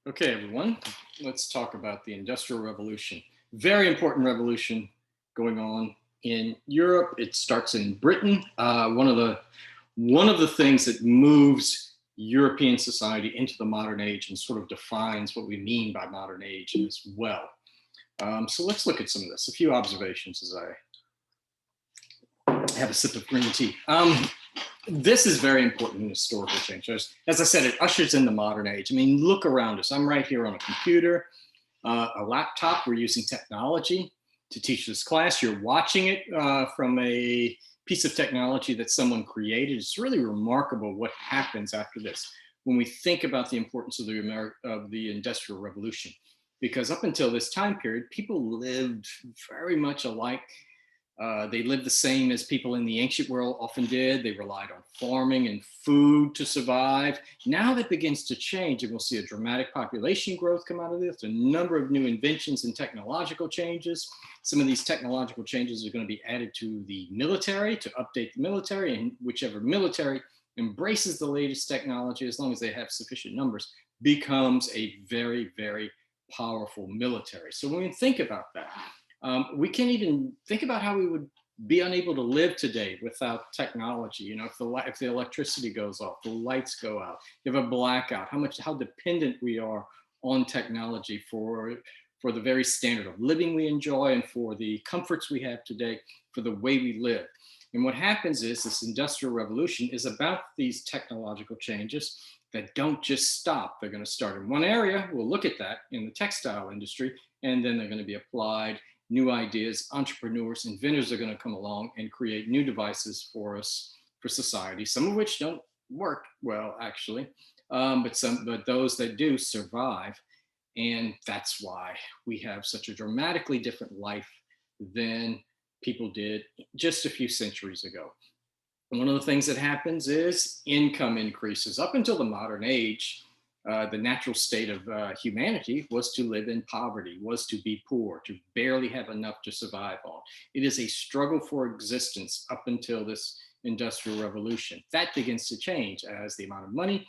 Okay, everyone, let's talk about the Industrial Revolution. Very important revolution going on in Europe. It starts in Britain. One of the things that moves European society into the modern age and sort of defines what we mean by modern age as well. So let's look at some of this. A few observations as I have a sip of green tea. This is very important in historical change. As I said, it ushers in the modern age. I mean, look around us. I'm right here on a computer, a laptop. We're using technology to teach this class. You're watching it from a piece of technology that someone created. It's really remarkable what happens after this when we think about the importance of the Industrial Revolution. Because up until this time period, people lived very much alike. They lived the same as people in the ancient world often did. They relied on farming and food to survive. Now that begins to change, and we'll see a dramatic population growth come out of this, a number of new inventions and technological changes. Some of these technological changes are going to be added to the military to update the military, and whichever military embraces the latest technology, as long as they have sufficient numbers, becomes a very, very powerful military. So when we think about that, we can't even think about how we would be unable to live today without technology. You know, if the electricity goes off, the lights go out, you have a blackout, how dependent we are on technology for the very standard of living we enjoy and for the comforts we have today, for the way we live. And what happens is this industrial revolution is about these technological changes that don't just stop. They're going to start in one area. We'll look at that in the textile industry, and then they're going to be applied. New ideas, entrepreneurs, inventors are going to come along and create new devices for us, for society, some of which don't work well, actually, but those that do survive. And that's why we have such a dramatically different life than people did just a few centuries ago. And one of the things that happens is income increases. Up until the modern age, the natural state of humanity was to live in poverty, was to be poor, to barely have enough to survive on. It is a struggle for existence up until this industrial revolution. That begins to change as the amount of money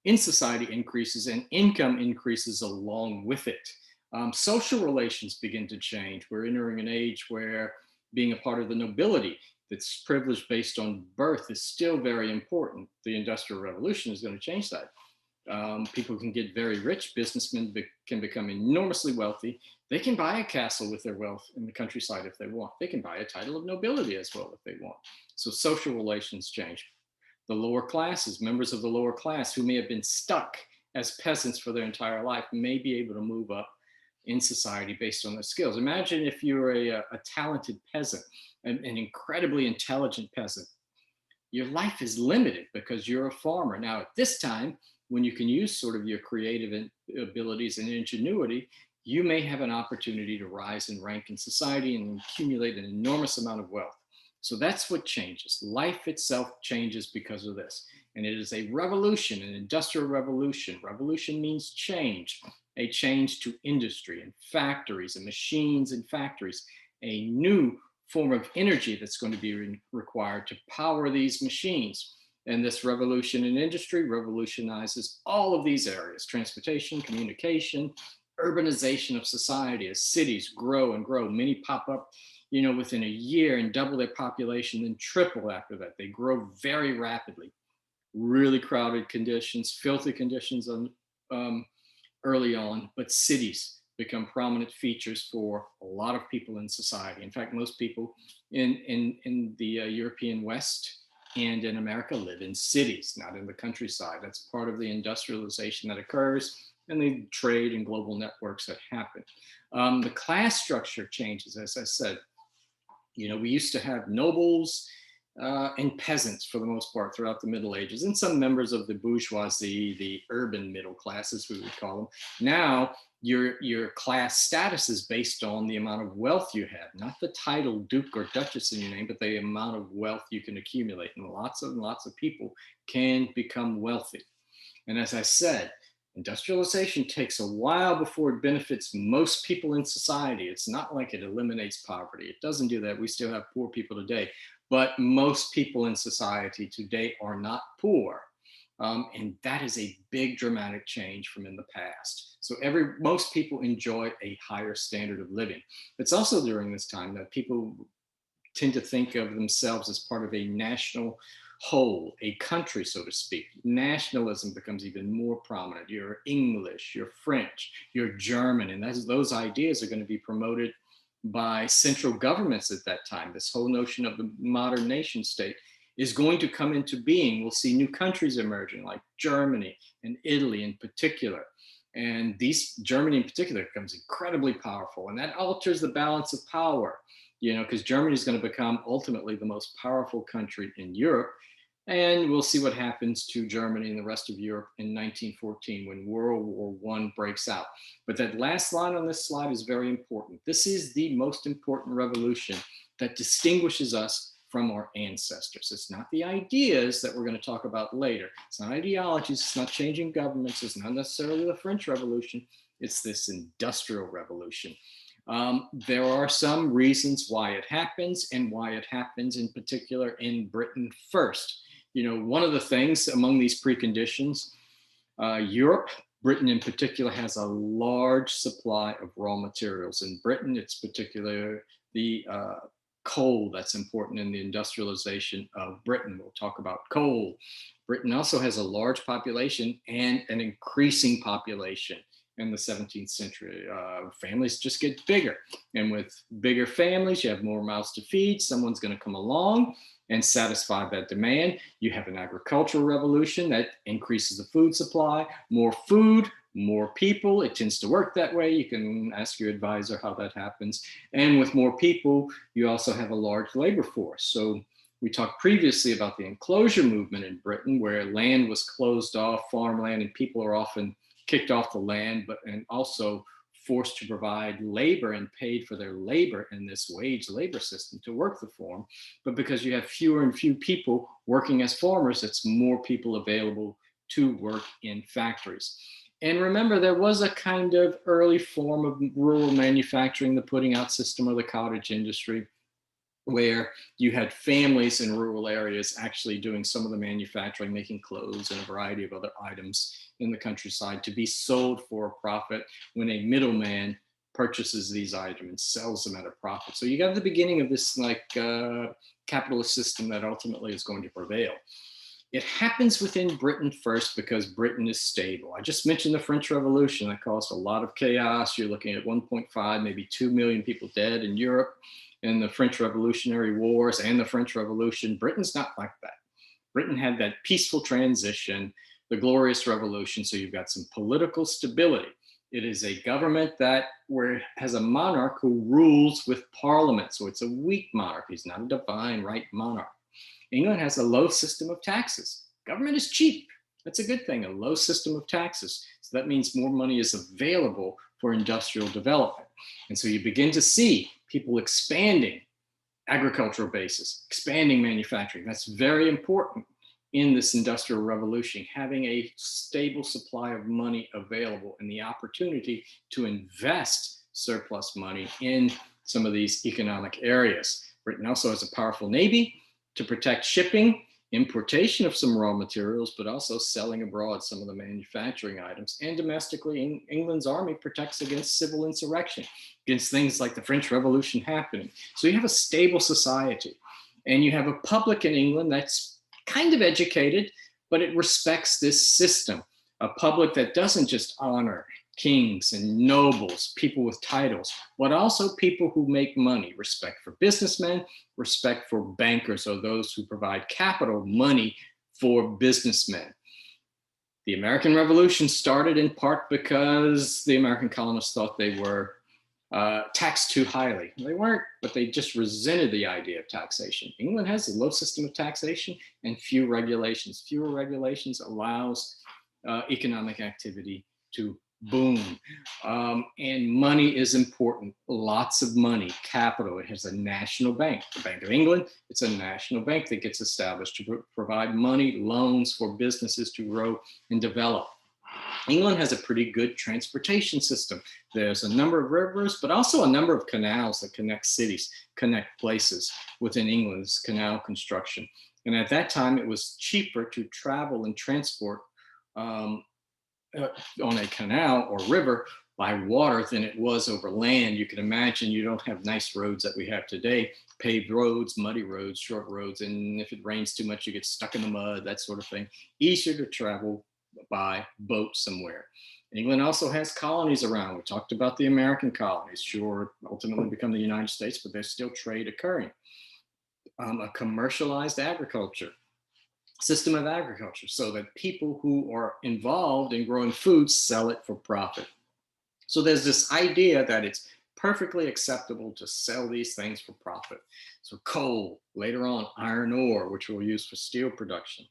in society increases and income increases along with it. Social relations begin to change. We're entering an age where being a part of the nobility that's privileged based on birth is still very important. The Industrial Revolution is going to change that. People can get very rich. Businessmen can become enormously wealthy. They can buy a castle with their wealth in the countryside if they want. They can buy a title of nobility as well if they want. So social relations change. The lower classes, members of the lower class who may have been stuck as peasants for their entire life, may be able to move up in society based on their skills. Imagine if you're a talented peasant, an incredibly intelligent peasant. Your life is limited because you're a farmer. Now, at this time, when you can use sort of your creative abilities and ingenuity, you may have an opportunity to rise in rank in society and accumulate an enormous amount of wealth. So that's what changes. Life itself changes because of this. And it is a revolution, an industrial revolution. Revolution means change, a change to industry and factories and machines and factories, a new form of energy that's going to be required to power these machines. And this revolution in industry revolutionizes all of these areas: transportation, communication, urbanization of society. As cities grow and grow, many pop up, within a year and double their population, then triple after that. They grow very rapidly. Really crowded conditions, filthy conditions early on, but cities become prominent features for a lot of people in society. In fact, most people in the European West and in America live in cities, not in the countryside. That's part of the industrialization that occurs and the trade and global networks that happen. The class structure changes, as I said. We used to have nobles and peasants for the most part throughout the Middle Ages, and some members of the bourgeoisie, the urban middle class, as we would call them. Now, your class status is based on the amount of wealth you have, not the title duke or duchess in your name, but the amount of wealth you can accumulate. And lots of people can become wealthy. And as I said, industrialization takes a while before it benefits most people in society. It's not like it eliminates poverty. It doesn't do that. We still have poor people today, but most people in society today are not poor. And that is a big dramatic change from in the past. So most people enjoy a higher standard of living. It's also during this time that people tend to think of themselves as part of a national whole, a country, so to speak. Nationalism becomes even more prominent. You're English, you're French, you're German, and those ideas are going to be promoted by central governments at that time. This whole notion of the modern nation state is going to come into being. We'll see new countries emerging, like Germany and Italy in particular. And Germany in particular becomes incredibly powerful, and that alters the balance of power, because Germany is going to become ultimately the most powerful country in Europe. And we'll see what happens to Germany and the rest of Europe in 1914 when World War I breaks out. But that last line on this slide is very important. This is the most important revolution that distinguishes us from our ancestors. It's not the ideas that we're going to talk about later. It's not ideologies. It's not changing governments. It's not necessarily the French Revolution. It's this Industrial Revolution. There are some reasons why it happens, and why it happens in particular in Britain first. One of the things among these preconditions, Europe, Britain in particular, has a large supply of raw materials. In Britain, it's particularly the coal that's important in the industrialization of Britain. We'll talk about coal. Britain also has a large population and an increasing population in the 17th century. Families just get bigger. And with bigger families, you have more mouths to feed. Someone's going to come along and satisfy that demand. You have an agricultural revolution that increases the food supply. More food, more people. It tends to work that way. You can ask your advisor how that happens. And with more people, you also have a large labor force. So we talked previously about the enclosure movement in Britain, where land was closed off, farmland, and people are often kicked off the land, and also forced to provide labor and paid for their labor in this wage labor system to work the farm. But because you have fewer and fewer people working as farmers, it's more people available to work in factories. And remember, there was a kind of early form of rural manufacturing, the putting out system or the cottage industry, where you had families in rural areas actually doing some of the manufacturing, making clothes and a variety of other items in the countryside to be sold for a profit when a middleman purchases these items and sells them at a profit. So you got the beginning of this capitalist system that ultimately is going to prevail. It happens within Britain first because Britain is stable. I just mentioned the French Revolution that caused a lot of chaos. You're looking at 1.5, maybe 2 million people dead in Europe in the French Revolutionary Wars and the French Revolution. Britain's not like that. Britain had that peaceful transition, the Glorious Revolution, so you've got some political stability. It is a government that has a monarch who rules with parliament, so it's a weak monarch. He's not a divine right monarch. England has a low system of taxes. Government is cheap. That's a good thing, a low system of taxes. So that means more money is available for industrial development. And so you begin to see people expanding agricultural bases, expanding manufacturing. That's very important in this industrial revolution, having a stable supply of money available and the opportunity to invest surplus money in some of these economic areas. Britain also has a powerful navy to protect shipping, importation of some raw materials, but also selling abroad some of the manufacturing items. And domestically, England's army protects against civil insurrection, against things like the French Revolution happening. So you have a stable society, and you have a public in England that's kind of educated, but it respects this system, a public that doesn't just honor kings and nobles, people with titles, but also people who make money, respect for businessmen, respect for bankers or those who provide capital, money for businessmen. The American Revolution started in part because the American colonists thought they were taxed too highly. They weren't, but they just resented the idea of taxation. England has a low system of taxation and few regulations. Fewer regulations allows economic activity to boom. And money is important. Lots of money, capital. It has a national bank. The Bank of England, it's a national bank that gets established to provide money, loans for businesses to grow and develop. England has a pretty good transportation system. There's a number of rivers, but also a number of canals that connect cities, connect places within England's canal construction. And at that time, it was cheaper to travel and transport um, uh, on a canal or river by water than it was over land. You can imagine you don't have nice roads that we have today, paved roads, muddy roads, short roads. And if it rains too much, you get stuck in the mud, that sort of thing. Easier to travel by boat somewhere. England also has colonies around. We talked about the American colonies, sure, ultimately become the United States, but there's still trade occurring. A commercialized agriculture, system of agriculture, so that people who are involved in growing food sell it for profit. So there's this idea that it's perfectly acceptable to sell these things for profit. So coal, later on iron ore, which we'll use for steel production,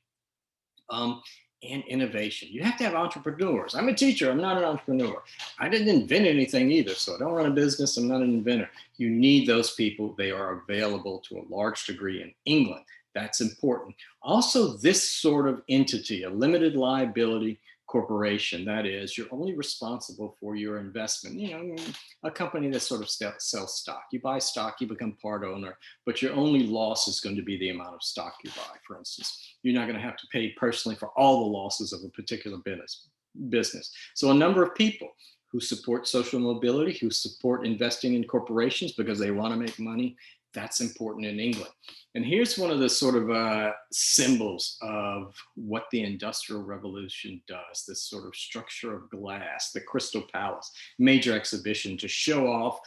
um, and innovation. You have to have entrepreneurs. I'm a teacher, I'm not an entrepreneur. I didn't invent anything either, so I don't run a business, I'm not an inventor. You need those people. They are available to a large degree in England. That's important. Also, this sort of entity, a limited liability corporation, that is, you're only responsible for your investment. You know, a company that sort of sells stock. You buy stock, you become part owner, but your only loss is going to be the amount of stock you buy, for instance. You're not going to have to pay personally for all the losses of a particular business. So a number of people who support social mobility, who support investing in corporations because they want to make money, that's important in England. And here's one of the sort of symbols of what the Industrial Revolution does, this sort of structure of glass, the Crystal Palace, major exhibition to show off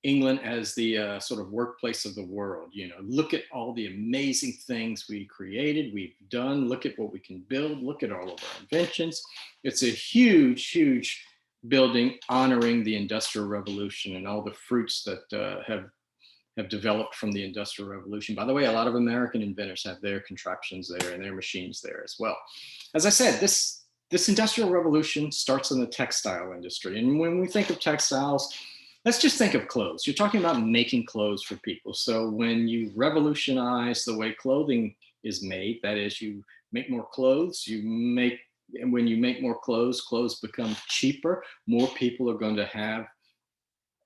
England as the sort of workplace of the world. You know, look at all the amazing things we created, we've done, look at what we can build, look at all of our inventions. It's a huge, huge building honoring the Industrial Revolution and all the fruits that have developed from the Industrial Revolution. By the way, a lot of American inventors have their contraptions there and their machines there as well. As I said, this Industrial Revolution starts in the textile industry. And when we think of textiles, let's just think of clothes. You're talking about making clothes for people. So when you revolutionize the way clothing is made, that is, you make more clothes, and when you make more clothes, clothes become cheaper, more people are going to have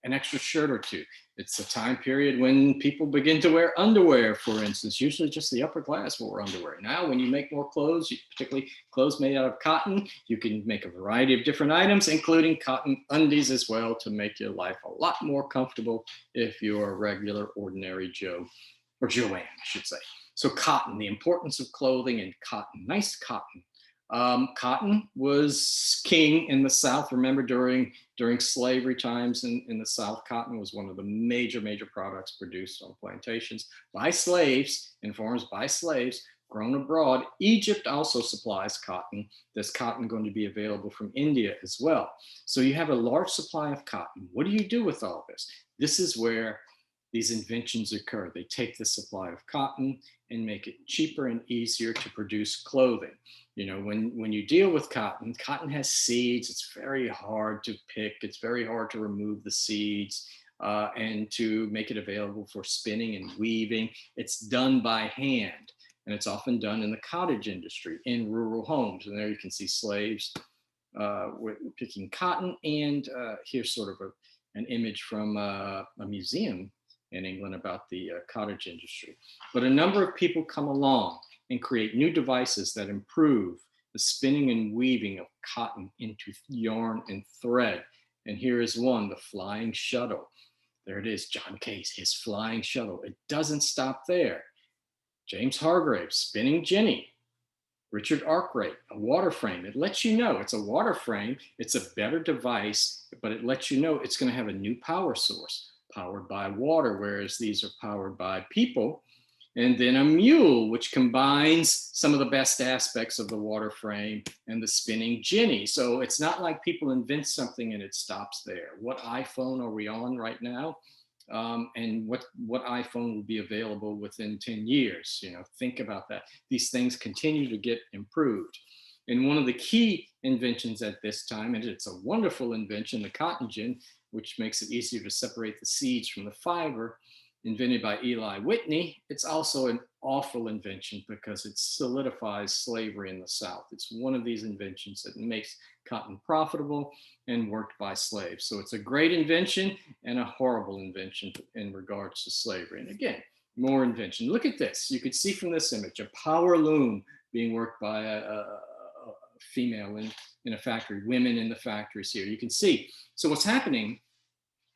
an extra shirt or two. It's a time period when people begin to wear underwear, for instance. Usually just the upper class will wear underwear. Now, when you make more clothes, particularly clothes made out of cotton, you can make a variety of different items, including cotton undies as well, to make your life a lot more comfortable if you're a regular, ordinary Joe, or Joanne, I should say. So cotton, the importance of clothing and cotton, nice cotton. Cotton was king in the South. Remember, during slavery times in the South, cotton was one of the major products produced on plantations by slaves, in farms by slaves, grown abroad. Egypt also supplies cotton. There's cotton going to be available from India as well. So you have a large supply of cotton. What do you do with all this? This is where these inventions occur. They take the supply of cotton and make it cheaper and easier to produce clothing. You know, when you deal with cotton, cotton has seeds. It's very hard to pick. It's very hard to remove the seeds and to make it available for spinning and weaving. It's done by hand, and it's often done in the cottage industry in rural homes. And there you can see slaves picking cotton. And here's sort of an image from a museum in England about the cottage industry. But a number of people come along and create new devices that improve the spinning and weaving of cotton into yarn and thread. And here is one, the flying shuttle. There it is, John Case, his flying shuttle. It doesn't stop there. James Hargreaves, spinning Jenny. Richard Arkwright, a water frame. It lets you know it's a water frame. It's a better device, but it lets you know it's going to have a new power source, powered by water, whereas these are powered by people. And then a mule, which combines some of the best aspects of the water frame and the spinning Jenny. So it's not like people invent something and it stops there. What iPhone are we on right now? And what iPhone will be available within 10 years? You know, think about that. These things continue to get improved. And one of the key inventions at this time, and it's a wonderful invention, the cotton gin, which makes it easier to separate the seeds from the fiber, invented by Eli Whitney. It's also an awful invention because it solidifies slavery in the South. It's one of these inventions that makes cotton profitable and worked by slaves. So it's a great invention and a horrible invention in regards to slavery. And again, More invention. Look at this. You could see from this image a power loom being worked by a female in a factory, women in the factories here. You can see. So what's happening,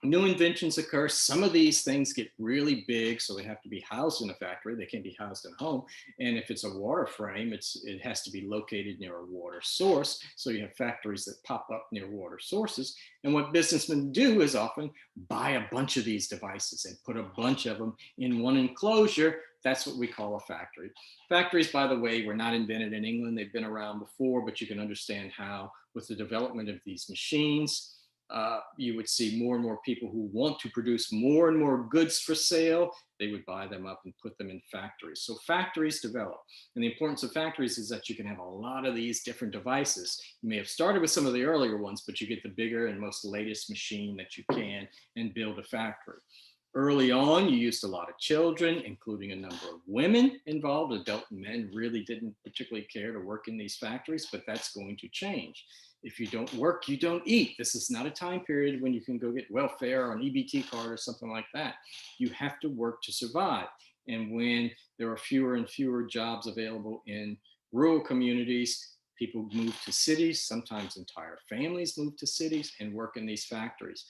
new inventions occur. Some of these things get really big, so they have to be housed in a factory. They can't be housed at home. And if it's a water frame, it has to be located near a water source. So you have factories that pop up near water sources. And what businessmen do is often buy a bunch of these devices and put a bunch of them in one enclosure. That's what we call a factory. Factories, by the way, were not invented in England. They've been around before, but you can understand how, with the development of these machines, you would see more and more people who want to produce more and more goods for sale. They would buy them up and put them in factories. So factories develop. And the importance of factories is that you can have a lot of these different devices. You may have started with some of the earlier ones, but you get the bigger and most latest machine that you can and build a factory. Early on, you used a lot of children, including a number of women involved. Adult men really didn't particularly care to work in these factories, but that's going to change. If you don't work, you don't eat. This is not a time period when you can go get welfare or an EBT card or something like that. You have to work to survive. And when there are fewer and fewer jobs available in rural communities, people move to cities. Sometimes entire families move to cities and work in these factories.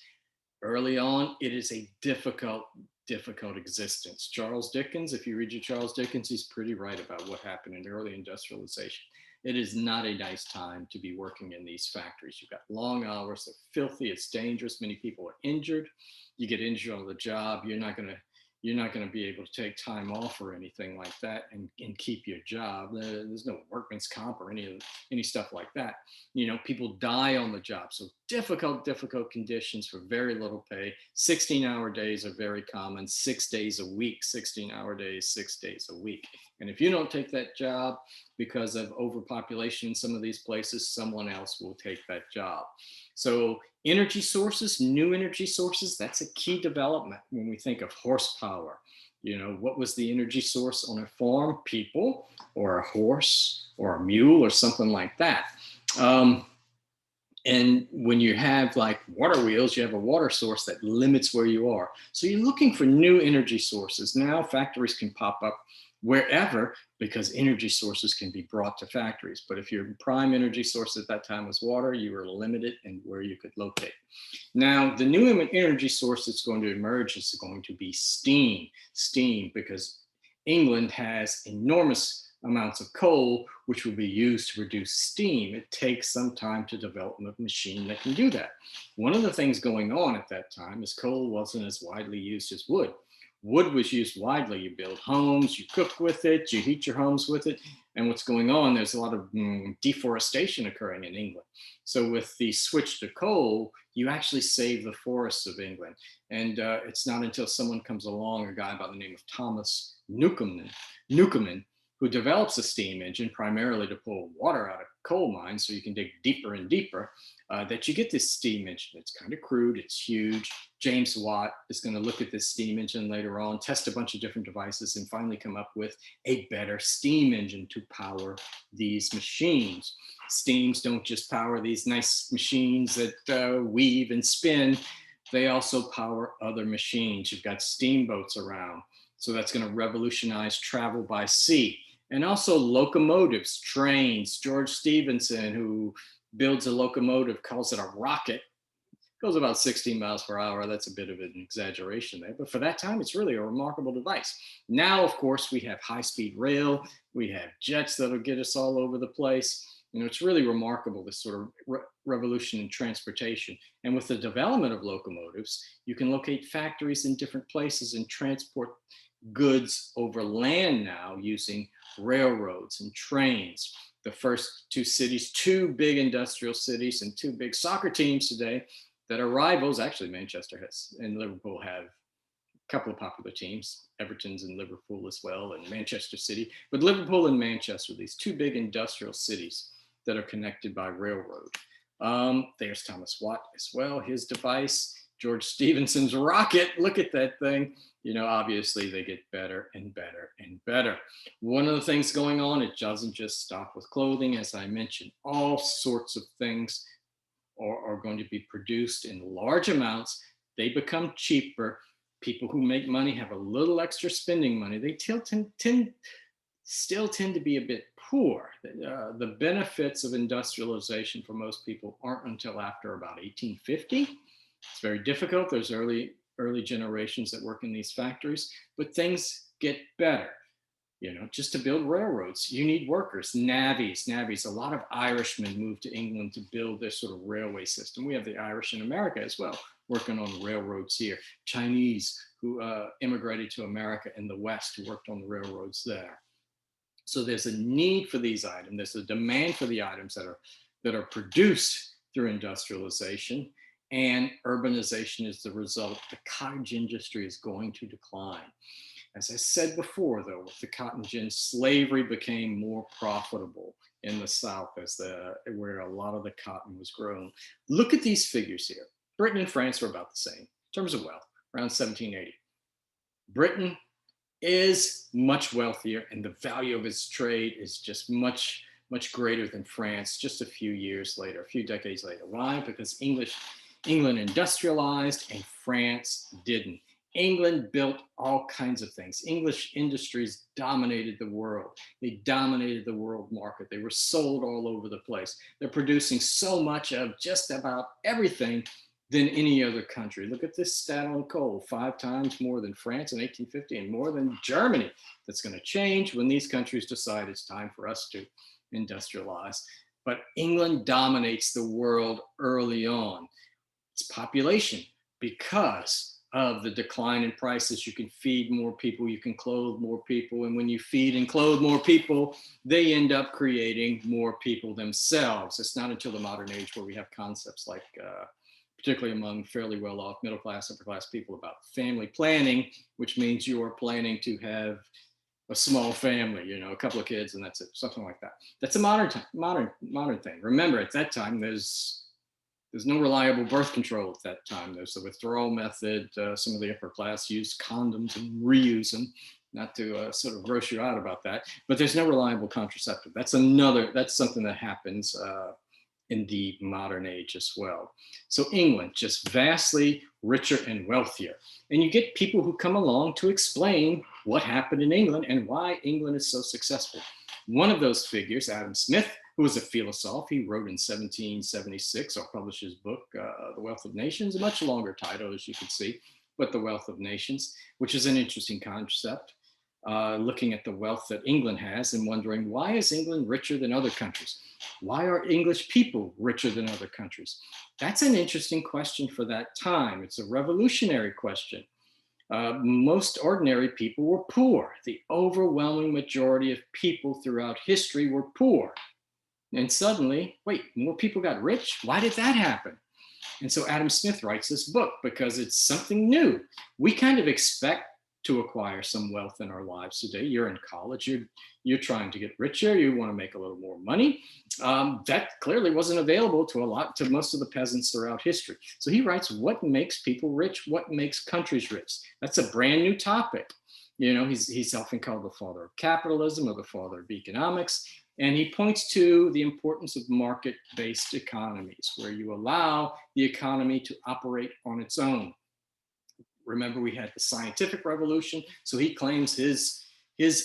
Early on, it is a difficult existence. Charles Dickens, if you read your Charles Dickens, he's pretty right about what happened in early industrialization. It is not a nice time to be working in these factories. You've got long hours, they're filthy, it's dangerous, many people are injured. You get injured on the job, you're not gonna be able to take time off or anything like that and keep your job. There's no workman's comp or any stuff like that. You know, people die on the job. So difficult conditions for very little pay. 16-hour days are very common, 6 days a week, 16-hour days, 6 days a week. And if you don't take that job because of overpopulation in some of these places, someone else will take that job. So energy sources, new energy sources, that's a key development when we think of horsepower. You know, what was the energy source on a farm? People, or a horse, or a mule, or something like that. And when you have like water wheels, you have a water source that limits where you are. So you're looking for new energy sources. Now factories can pop up wherever because energy sources can be brought to factories. But if your prime energy source at that time was water, you were limited in where you could locate. Now, the new energy source that's going to emerge is going to be steam. Steam, because England has enormous amounts of coal, which will be used to produce steam. It takes some time to develop a machine that can do that. One of the things going on at that time is coal wasn't as widely used as wood. Wood was used widely. You build homes, you cook with it, you heat your homes with it. And what's going on, there's a lot of deforestation occurring in England. So with the switch to coal, you actually save the forests of England. And it's not until someone comes along, a guy by the name of Thomas Newcomen, who develops a steam engine primarily to pull water out of coal mines so you can dig deeper and deeper, that you get this steam engine. It's kind of crude, it's huge. James Watt is going to look at this steam engine later on, test a bunch of different devices, and finally come up with a better steam engine to power these machines. Steams don't just power these nice machines that weave and spin, they also power other machines. You've got steamboats around, so that's going to revolutionize travel by sea. And also locomotives, trains. George Stephenson, who builds a locomotive, calls it a rocket. Goes about 16 miles per hour. That's a bit of an exaggeration there, but for that time, it's really a remarkable device. Now, of course, we have high-speed rail. We have jets that'll get us all over the place. You know, it's really remarkable, this sort of revolution in transportation. And with the development of locomotives, you can locate factories in different places and transport goods over land now using railroads and trains. The first two cities, two big industrial cities and two big soccer teams today that are rivals. Actually, Manchester has and Liverpool have a couple of popular teams. Everton's in Liverpool as well, and Manchester City. But Liverpool and Manchester, these two big industrial cities that are connected by railroad. There's Thomas Watt as well, his device. George Stephenson's rocket, look at that thing. You know, obviously they get better and better and better. One of the things going on, it doesn't just stop with clothing. As I mentioned, all sorts of things are going to be produced in large amounts. They become cheaper. People who make money have a little extra spending money. They still tend to be a bit poor. The benefits of industrialization for most people aren't until after about 1850. It's very difficult. There's early generations that work in these factories, but things get better. Just to build railroads, you need workers, navvies. A lot of Irishmen moved to England to build this sort of railway system. We have the Irish in America as well, working on railroads here. Chinese who immigrated to America in the West, who worked on the railroads there. So there's a need for these items. There's a demand for the items that are produced through industrialization, and urbanization is the result. The cottage industry is going to decline. As I said before, though, with the cotton gin, slavery became more profitable in the South where a lot of the cotton was grown. Look at these figures here. Britain and France were about the same in terms of wealth, around 1780. Britain is much wealthier, and the value of its trade is just much greater than France just a few decades later. Why? Because England industrialized and France didn't. England built all kinds of things. English industries dominated the world. They dominated the world market. They were sold all over the place. They're producing so much of just about everything than any other country. Look at this stat on coal, 5 times more than France in 1850 and more than Germany. That's going to change when these countries decide it's time for us to industrialize. But England dominates the world early on. Its population, because of the decline in prices, you can feed more people, you can clothe more people, and when you feed and clothe more people, they end up creating more people themselves. It's not until the modern age where we have concepts like, particularly among fairly well-off middle-class, upper-class people, about family planning, which means you are planning to have a small family, a couple of kids, and that's it, something like that. That's a modern thing. Remember, at that time, there's no reliable birth control at that time. There's the withdrawal method. Some of the upper class used condoms and reuse them, not to sort of gross you out about that, but there's no reliable contraceptive. That's something that happens in the modern age as well. So England, just vastly richer and wealthier. And you get people who come along to explain what happened in England and why England is so successful. One of those figures, Adam Smith, who was a philosopher, he wrote in 1776, or published his book, The Wealth of Nations, a much longer title, as you can see, but The Wealth of Nations, which is an interesting concept, looking at the wealth that England has and wondering, why is England richer than other countries? Why are English people richer than other countries? That's an interesting question for that time. It's a revolutionary question. Most ordinary people were poor. The overwhelming majority of people throughout history were poor. And suddenly, wait, more people got rich? Why did that happen? And so Adam Smith writes this book because it's something new. We kind of expect to acquire some wealth in our lives today. You're in college, you're trying to get richer, you want to make a little more money. That clearly wasn't available to most of the peasants throughout history. So he writes, what makes people rich? What makes countries rich? That's a brand new topic. He's often called the father of capitalism or the father of economics. And he points to the importance of market-based economies, where you allow the economy to operate on its own. Remember, we had the scientific revolution. So he claims his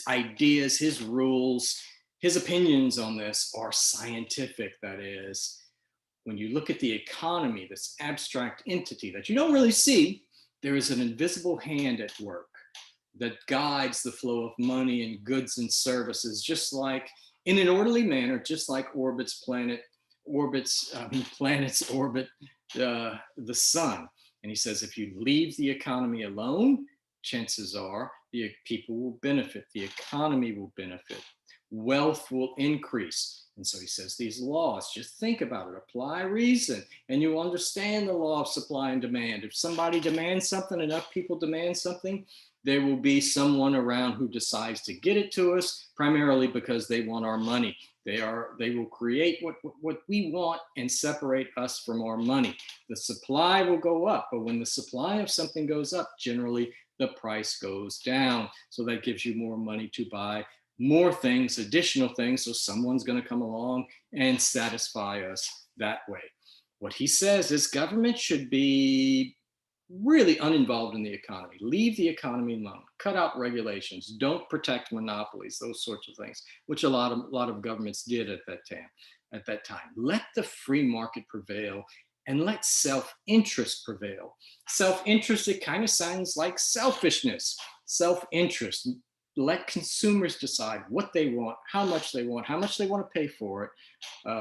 ideas, his rules, his opinions on this are scientific. That is, when you look at the economy, this abstract entity that you don't really see, there is an invisible hand at work that guides the flow of money and goods and services, just like in an orderly manner, just like planets orbit the sun. And he says, if you leave the economy alone, chances are the people will benefit, the economy will benefit, wealth will increase. And so he says these laws, just think about it, apply reason, and you understand the law of supply and demand. If somebody demands something, enough people demand something, there will be someone around who decides to get it to us, primarily because they want our money. They will create what we want and separate us from our money. The supply will go up, but when the supply of something goes up, generally the price goes down. So that gives you more money to buy more things, additional things. So someone's going to come along and satisfy us that way. What he says is government should be really uninvolved in the economy. Leave the economy alone. Cut out regulations. Don't protect monopolies. Those sorts of things, which a lot of governments did at that time. At that time, let the free market prevail, and let self-interest prevail. Self-interest, it kind of sounds like selfishness. Self-interest. Let consumers decide what they want, how much they want, how much they want to pay for it,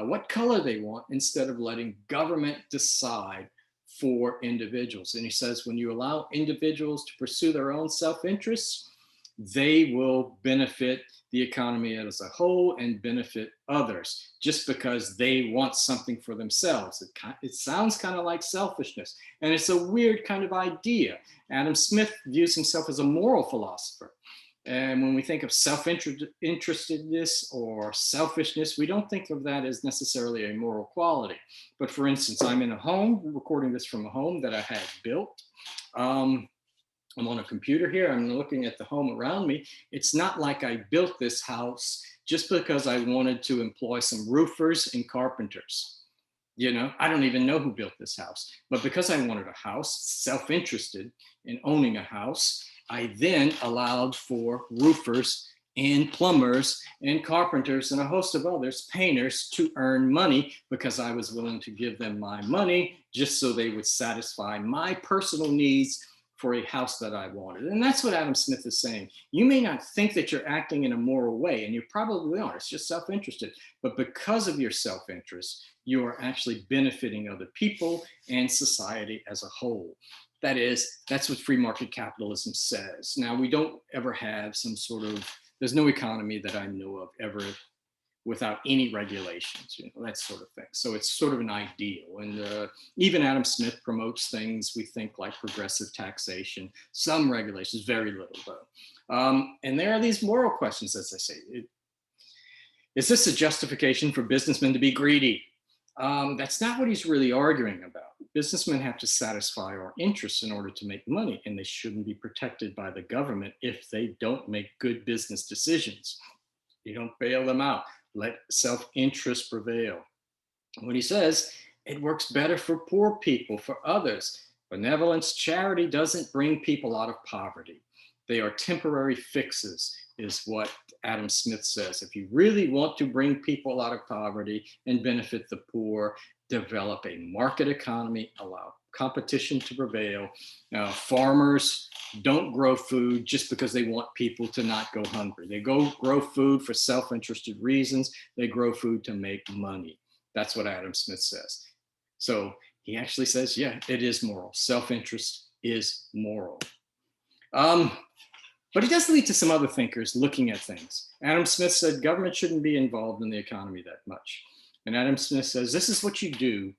what color they want, instead of letting government decide for individuals. And he says, when you allow individuals to pursue their own self-interests, they will benefit the economy as a whole and benefit others just because they want something for themselves. It sounds kind of like selfishness, and it's a weird kind of idea. Adam Smith views himself as a moral philosopher. And when we think of self-interestedness or selfishness, we don't think of that as necessarily a moral quality. But for instance, I'm in a home, recording this from a home that I had built. I'm on a computer here. I'm looking at the home around me. It's not like I built this house just because I wanted to employ some roofers and carpenters. I don't even know who built this house. But because I wanted a house, self-interested in owning a house, I then allowed for roofers and plumbers and carpenters and a host of others, painters, to earn money because I was willing to give them my money just so they would satisfy my personal needs for a house that I wanted. And that's what Adam Smith is saying. You may not think that you're acting in a moral way, and you probably aren't. It's just self-interested. But because of your self-interest, you are actually benefiting other people and society as a whole. That's what free market capitalism says. Now, we don't ever have there's no economy that I know of ever without any regulations, that sort of thing. So it's sort of an ideal. And even Adam Smith promotes things we think like progressive taxation, some regulations, very little though. And there are these moral questions, as I say. Is this a justification for businessmen to be greedy? That's not what he's really arguing about. Businessmen have to satisfy our interests in order to make money, and they shouldn't be protected by the government if they don't make good business decisions. You don't bail them out. Let self-interest prevail. When he says it works better for poor people, for others, benevolence, charity doesn't bring people out of poverty. They are temporary fixes, is what Adam Smith says. If you really want to bring people out of poverty and benefit the poor, develop a market economy, allow competition to prevail. Farmers don't grow food just because they want people to not go hungry. They grow food for self-interested reasons. They grow food to make money. That's what Adam Smith says. So he actually says, yeah, it is moral. Self-interest is moral. But it does lead to some other thinkers looking at things. Adam Smith said government shouldn't be involved in the economy that much. And Adam Smith says, this is what you do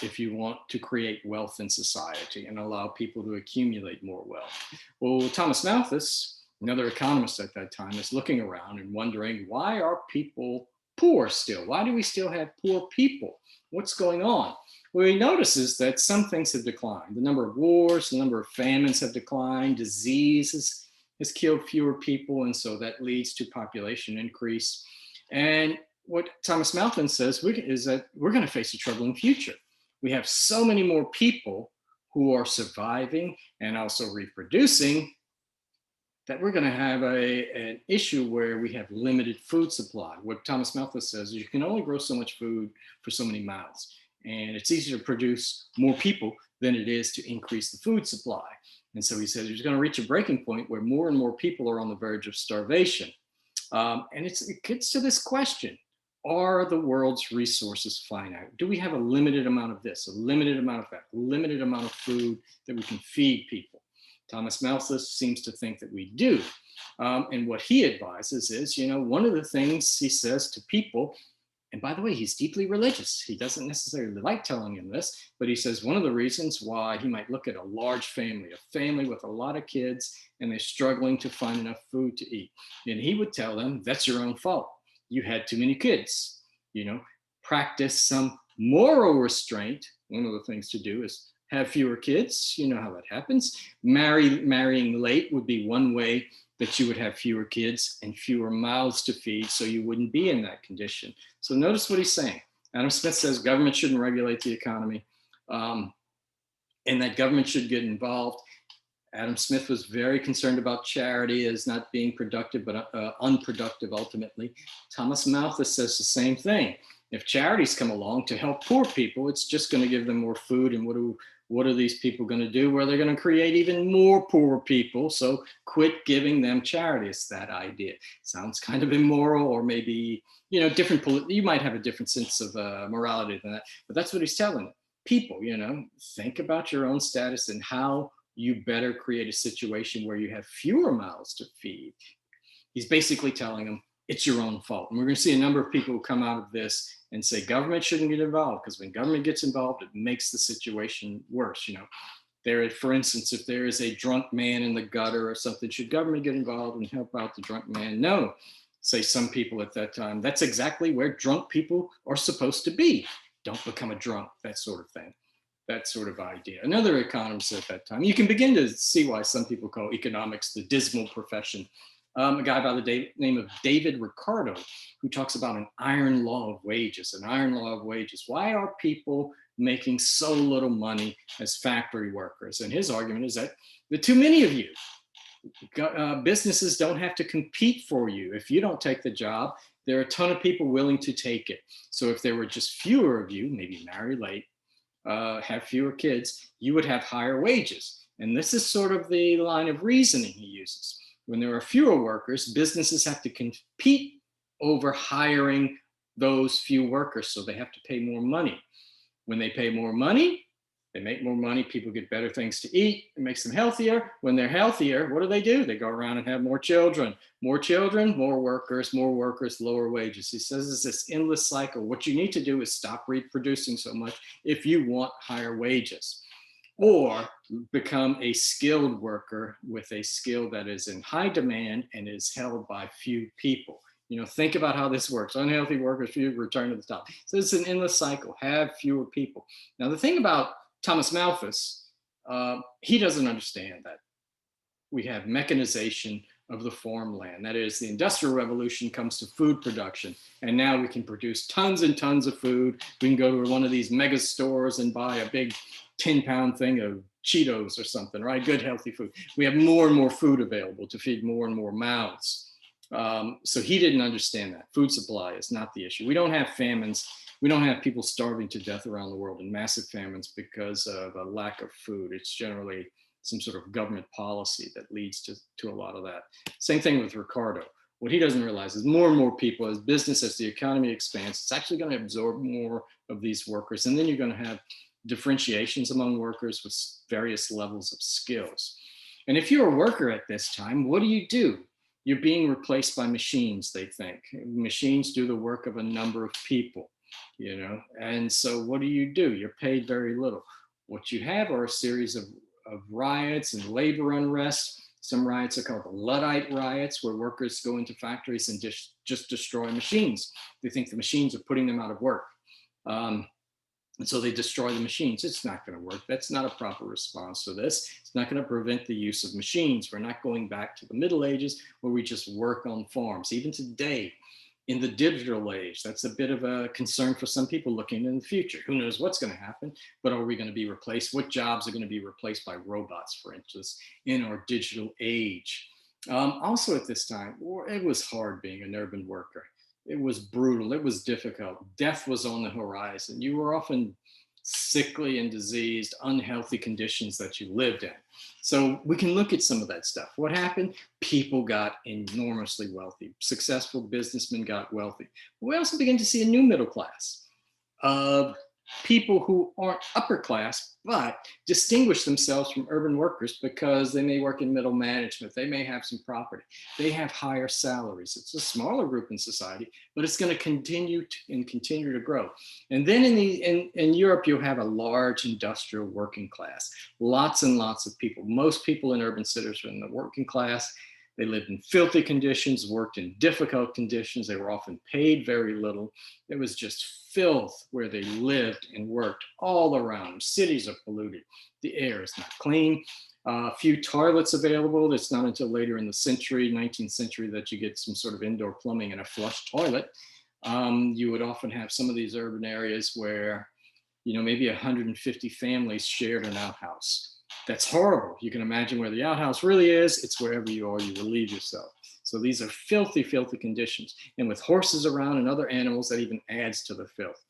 if you want to create wealth in society and allow people to accumulate more wealth. Well, Thomas Malthus, another economist at that time, is looking around and wondering, why are people poor still? Why do we still have poor people? What's going on? Well, he notices that some things have declined. The number of wars, the number of famines have declined, disease has killed fewer people, and so that leads to population increase. And what Thomas Malthus says is that we're going to face a troubling future. We have so many more people who are surviving and also reproducing that we're going to have an issue where we have limited food supply. What Thomas Malthus says is you can only grow so much food for so many mouths. And it's easier to produce more people than it is to increase the food supply. And so he says you're going to reach a breaking point where more and more people are on the verge of starvation. And it gets to this question. Are the world's resources finite? Do we have a limited amount of this, a limited amount of that, a limited amount of food that we can feed people? Thomas Malthus seems to think that we do. And what he advises is, one of the things he says to people, and by the way, he's deeply religious. He doesn't necessarily like telling him this, but he says one of the reasons why he might look at a large family, a family with a lot of kids, and they're struggling to find enough food to eat. And he would tell them, that's your own fault. You had too many kids. Practice some moral restraint. One of the things to do is have fewer kids. You know how that happens. Marrying late would be one way that you would have fewer kids and fewer mouths to feed, so you wouldn't be in that condition. So notice what he's saying. Adam Smith says government shouldn't regulate the economy. and that government should get involved. Adam Smith was very concerned about charity as not being productive, but unproductive ultimately. Thomas Malthus says the same thing. If charities come along to help poor people, it's just going to give them more food. And what are these people going to do? Well, they're going to create even more poor people. So quit giving them charity. It's that idea. Sounds kind of immoral, or maybe, different. You might have a different sense of morality than that, but that's what he's telling people. Think about your own status and how you better create a situation where you have fewer mouths to feed. He's basically telling them it's your own fault. And we're going to see a number of people who come out of this and say government shouldn't get involved, because when government gets involved, it makes the situation worse. For instance, if there is a drunk man in the gutter or something, should government get involved and help out the drunk man? No, say some people at that time. That's exactly where drunk people are supposed to be. Don't become a drunk, that sort of thing. That sort of idea. Another economist at that time, you can begin to see why some people call economics the dismal profession. A guy by the name of David Ricardo, who talks about an iron law of wages. An iron law of wages. Why are people making so little money as factory workers? And his argument is that the too many of you. Businesses don't have to compete for you. If you don't take the job, there are a ton of people willing to take it. So if there were just fewer of you, maybe marry late, have fewer kids, you would have higher wages. And this is sort of the line of reasoning he uses. When there are fewer workers, businesses have to compete over hiring those few workers, so they have to pay more money. When they pay more money, they make more money, people get better things to eat, it makes them healthier. When they're healthier, what do? They go around and have more children, more workers, lower wages. He says it's this endless cycle. What you need to do is stop reproducing so much if you want higher wages, or become a skilled worker with a skill that is in high demand and is held by few people. Think about how this works. Unhealthy workers, few return to the top. So it's an endless cycle. Have fewer people. Now, the thing about Thomas Malthus, he doesn't understand that we have mechanization of the farmland. That is, the Industrial Revolution comes to food production, and now we can produce tons and tons of food. We can go to one of these mega stores and buy a big 10-pound thing of Cheetos or something, right? Good, healthy food. We have more and more food available to feed more and more mouths. So he didn't understand that. Food supply is not the issue. We don't have famines. We don't have people starving to death around the world in massive famines because of a lack of food. It's generally some sort of government policy that leads to a lot of that. Same thing with Ricardo. What he doesn't realize is more and more people, as the economy expands, it's actually going to absorb more of these workers. And then you're going to have differentiations among workers with various levels of skills. And if you're a worker at this time, what do? You're being replaced by machines, they think. Machines do the work of a number of people. And so what do? You're paid very little. What you have are a series of riots and labor unrest. Some riots are called the Luddite riots, where workers go into factories and just destroy machines. They think the machines are putting them out of work. And so they destroy the machines. It's not going to work. That's not a proper response to this. It's not going to prevent the use of machines. We're not going back to the Middle Ages where we just work on farms. Even today, in the digital age, that's a bit of a concern for some people looking in the future. Who knows what's going to happen, but are we going to be replaced? What jobs are going to be replaced by robots, for instance, in our digital age? Also at this time, it was hard being an urban worker. It was brutal. It was difficult. Death was on the horizon. You were often sickly and diseased, unhealthy conditions that you lived in. So we can look at some of that stuff. What happened? People got enormously wealthy. Successful businessmen got wealthy. We also begin to see a new middle class of people who aren't upper class, but distinguish themselves from urban workers because they may work in middle management. They may have some property. They have higher salaries. It's a smaller group in society, but it's going to continue to grow. And then in Europe, you'll have a large industrial working class. Lots and lots of people. Most people in urban cities are in the working class. They lived in filthy conditions, worked in difficult conditions. They were often paid very little. It was just filth where they lived and worked all around. Cities are polluted. The air is not clean. Few toilets available. It's not until later in the century, 19th century, that you get some sort of indoor plumbing and a flush toilet. You would often have some of these urban areas where maybe 150 families shared an outhouse. That's horrible. You can imagine where the outhouse really is. It's wherever you are, you relieve yourself. So these are filthy, filthy conditions. And with horses around and other animals, that even adds to the filth.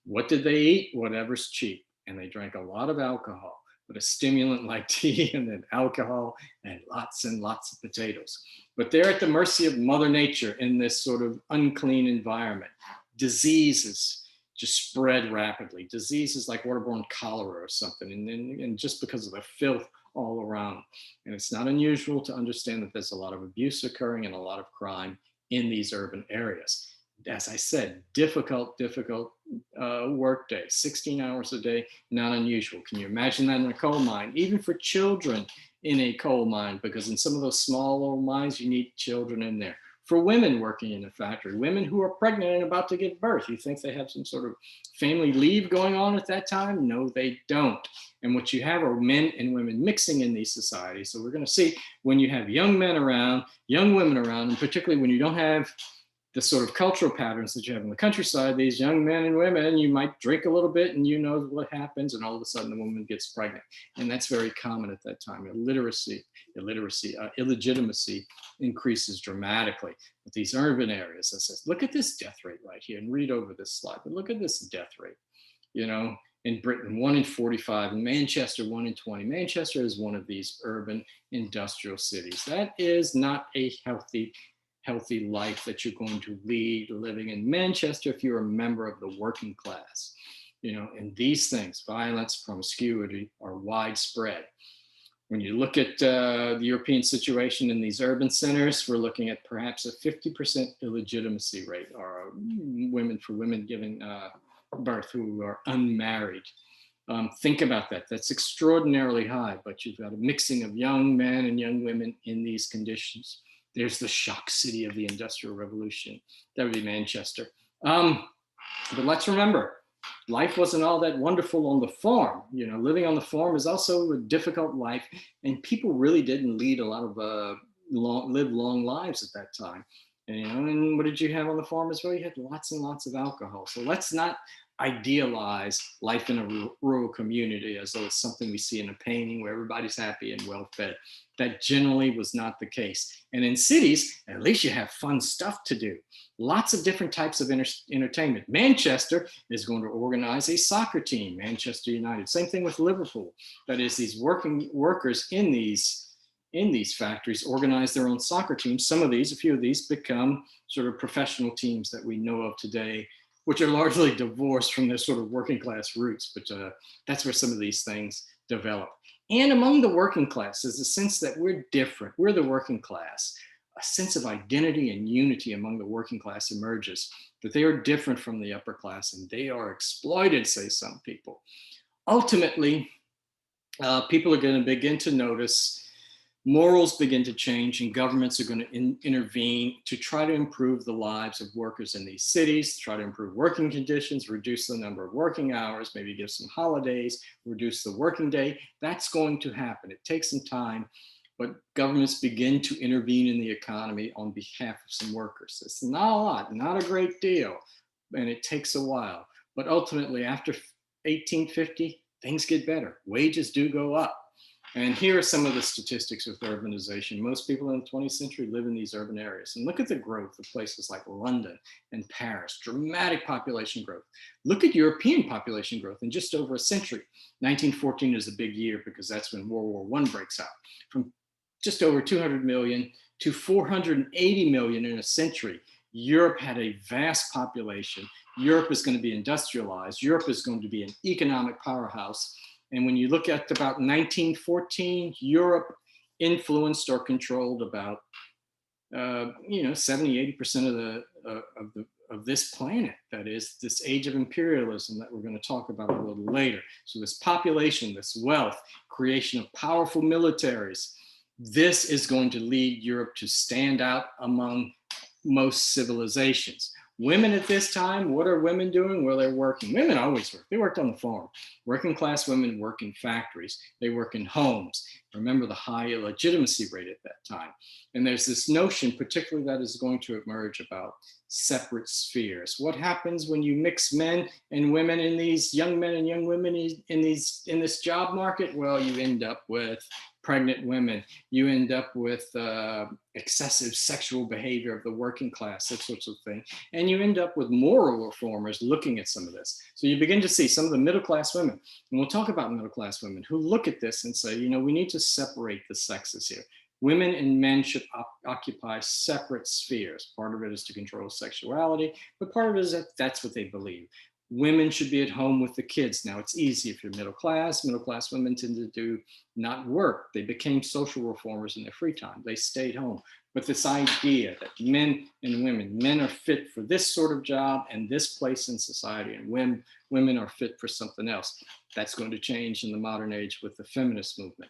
What did they eat? Whatever's cheap. And they drank a lot of alcohol, but a stimulant like tea and then alcohol and lots of potatoes. But they're at the mercy of Mother Nature in this sort of unclean environment. Diseases just spread rapidly. Diseases like waterborne cholera or something, and just because of the filth all around. And it's not unusual to understand that there's a lot of abuse occurring and a lot of crime in these urban areas. As I said, difficult work day, 16 hours a day, not unusual. Can you imagine that in a coal mine? Even for children in a coal mine, because in some of those small old mines, you need children in there. For women working in a factory, women who are pregnant and about to give birth, you think they have some sort of family leave going on at that time? No, they don't. And what you have are men and women mixing in these societies. So we're going to see when you have young men around, young women around, and particularly when you don't have the sort of cultural patterns that you have in the countryside, these young men and women, you might drink a little bit and you know what happens, and all of a sudden the woman gets pregnant. And that's very common at that time. Illegitimacy increases dramatically. But these urban areas, it says, look at this death rate right here, and read over this slide, but look at this death rate. In Britain, 1 in 45, in Manchester, 1 in 20. Manchester is one of these urban industrial cities. That is not a healthy life that you're going to lead living in Manchester if you're a member of the working class. And these things, violence, promiscuity, are widespread. When you look at the European situation in these urban centers, we're looking at perhaps a 50% illegitimacy rate, or women giving birth who are unmarried. Think about that. That's extraordinarily high, but you've got a mixing of young men and young women in these conditions. There's the shock city of the Industrial Revolution. That would be Manchester. But let's remember, life wasn't all that wonderful on the farm. Living on the farm is also a difficult life, and people really didn't lead a lot of live long lives at that time. And what did you have on the farm as well? You had lots and lots of alcohol. So let's not idealize life in a rural community as though it's something we see in a painting where everybody's happy and well fed. That generally was not the case. And in cities, at least you have fun stuff to do. Lots of different types of entertainment. Manchester is going to organize a soccer team, Manchester United. Same thing with Liverpool. That is, these workers in these factories organize their own soccer teams. A few of these become sort of professional teams that we know of today, which are largely divorced from their sort of working class roots. But that's where some of these things develop. And among the working class is a sense that we're different. We're the working class. A sense of identity and unity among the working class emerges, that they are different from the upper class and they are exploited, say some people. Ultimately, people are going to begin to notice, morals begin to change, and governments are going to intervene to try to improve the lives of workers in these cities, try to improve working conditions, reduce the number of working hours, maybe give some holidays, reduce the working day. That's going to happen. It takes some time, but governments begin to intervene in the economy on behalf of some workers. It's not a lot, not a great deal, and it takes a while. But ultimately, after 1850, things get better. Wages do go up. And here are some of the statistics with urbanization. Most people in the 20th century live in these urban areas. And look at the growth of places like London and Paris, dramatic population growth. Look at European population growth in just over a century. 1914 is a big year because that's when World War I breaks out. From just over 200 million to 480 million in a century. Europe had a vast population. Europe is going to be industrialized. Europe is going to be an economic powerhouse. And when you look at about 1914, Europe influenced or controlled about 70–80% of this planet. That is this age of imperialism that we're going to talk about a little later. So this population, this wealth, creation of powerful militaries, this is going to lead Europe to stand out among most civilizations. Women at this time, what are women doing? Well, they're working. Women always work. They worked on the farm. Working class women work in factories. They work in homes. Remember the high illegitimacy rate at that time. And there's this notion, particularly that is going to emerge about separate spheres. What happens when you mix men and women in these young men and young women in this job market? Well, you end up with pregnant women. You end up with excessive sexual behavior of the working class, that sorts of thing. And you end up with moral reformers looking at some of this. So you begin to see some of the middle class women, and we'll talk about middle class women, who look at this and say, you know, we need to separate the sexes here. Women and men should occupy separate spheres. Part of it is to control sexuality, but part of it is that that's what they believe. Women should be at home with the kids. Now, it's easy if you're middle class. Middle class women tend to do not work. They became social reformers in their free time. They stayed home. But this idea that men and women, men are fit for this sort of job and this place in society, and women are fit for something else, that's going to change in the modern age with the feminist movement.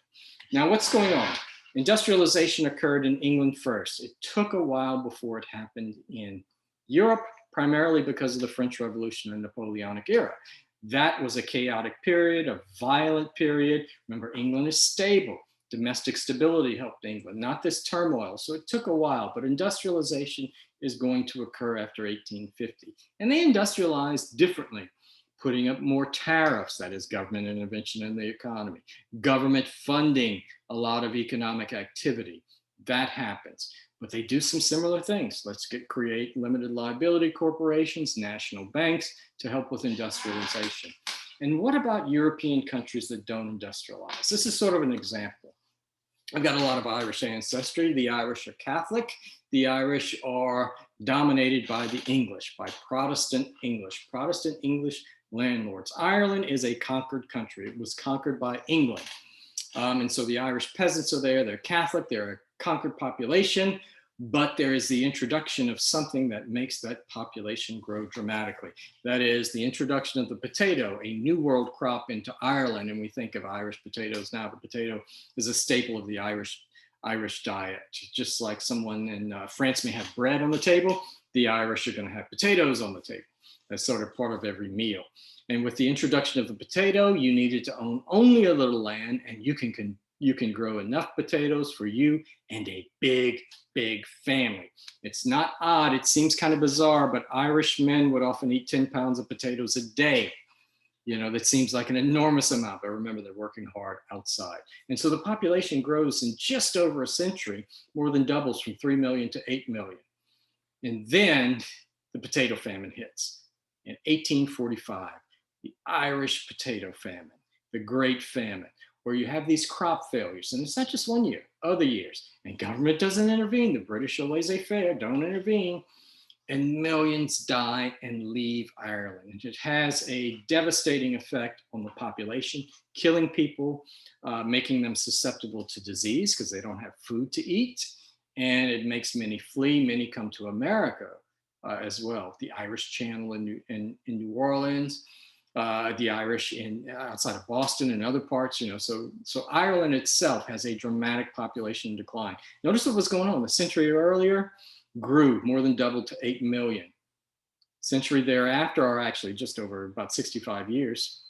Now, what's going on? Industrialization occurred in England first. It took a while before it happened in Europe, primarily because of the French Revolution and Napoleonic era. That was a chaotic period, a violent period. Remember, England is stable. Domestic stability helped England, not this turmoil. So it took a while, but industrialization is going to occur after 1850. And they industrialized differently, putting up more tariffs, that is government intervention in the economy, government funding a lot of economic activity. That happens. But they do some similar things. Let's create limited liability corporations, national banks to help with industrialization. And what about European countries that don't industrialize? This is sort of an example. I've got a lot of Irish ancestry. The Irish are Catholic. The Irish are dominated by the English, by Protestant English landlords. Ireland is a conquered country. It was conquered by England. And so the Irish peasants are there. They're Catholic. They're a conquered population. But there is the introduction of something that makes that population grow dramatically. That is the introduction of the potato, a new world crop into Ireland. And we think of Irish potatoes now. The potato is a staple of the Irish diet. Just like someone in France may have bread on the table, the Irish are going to have potatoes on the table. That's sort of part of every meal. And with the introduction of the potato, you needed to own only a little land, and you can grow enough potatoes for you and a big family. It's not odd, it seems kind of bizarre, but Irish men would often eat 10 pounds of potatoes a day. You know, that seems like an enormous amount, but remember, they're working hard outside. And so the population grows in just over a century, more than doubles from 3 million to 8 million. And then the potato famine hits. In 1845, the Irish potato famine, the Great Famine, where you have these crop failures. And it's not just one year, other years. And government doesn't intervene. The British are laissez-faire, don't intervene. And millions die and leave Ireland. And it has a devastating effect on the population, killing people, making them susceptible to disease because they don't have food to eat. And it makes many flee. Many come to America as well. The Irish Channel in New Orleans, the Irish outside of Boston and other parts, you know, so Ireland itself has a dramatic population decline. Notice what was going on. The century earlier grew, more than doubled to 8 million. Century thereafter, or actually just over about 65 years,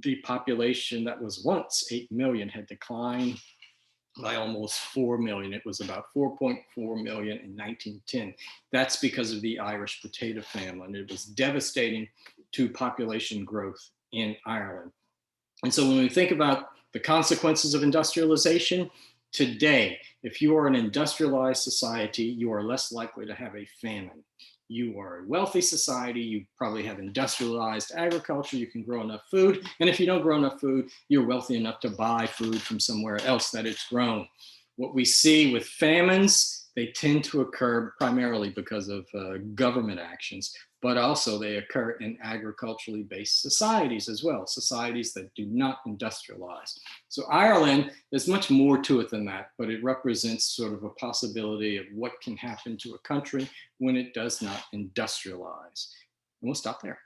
the population that was once 8 million had declined by almost 4 million. It was about 4.4 million in 1910. That's because of the Irish potato famine. It was devastating to population growth in Ireland. And so when we think about the consequences of industrialization, today, if you are an industrialized society, you are less likely to have a famine. You are a wealthy society, you probably have industrialized agriculture, you can grow enough food. And if you don't grow enough food, you're wealthy enough to buy food from somewhere else that it's grown. What we see with famines, they tend to occur primarily because of government actions, but also they occur in agriculturally based societies as well, societies that do not industrialize. So Ireland, there's much more to it than that, but it represents sort of a possibility of what can happen to a country when it does not industrialize. And we'll stop there.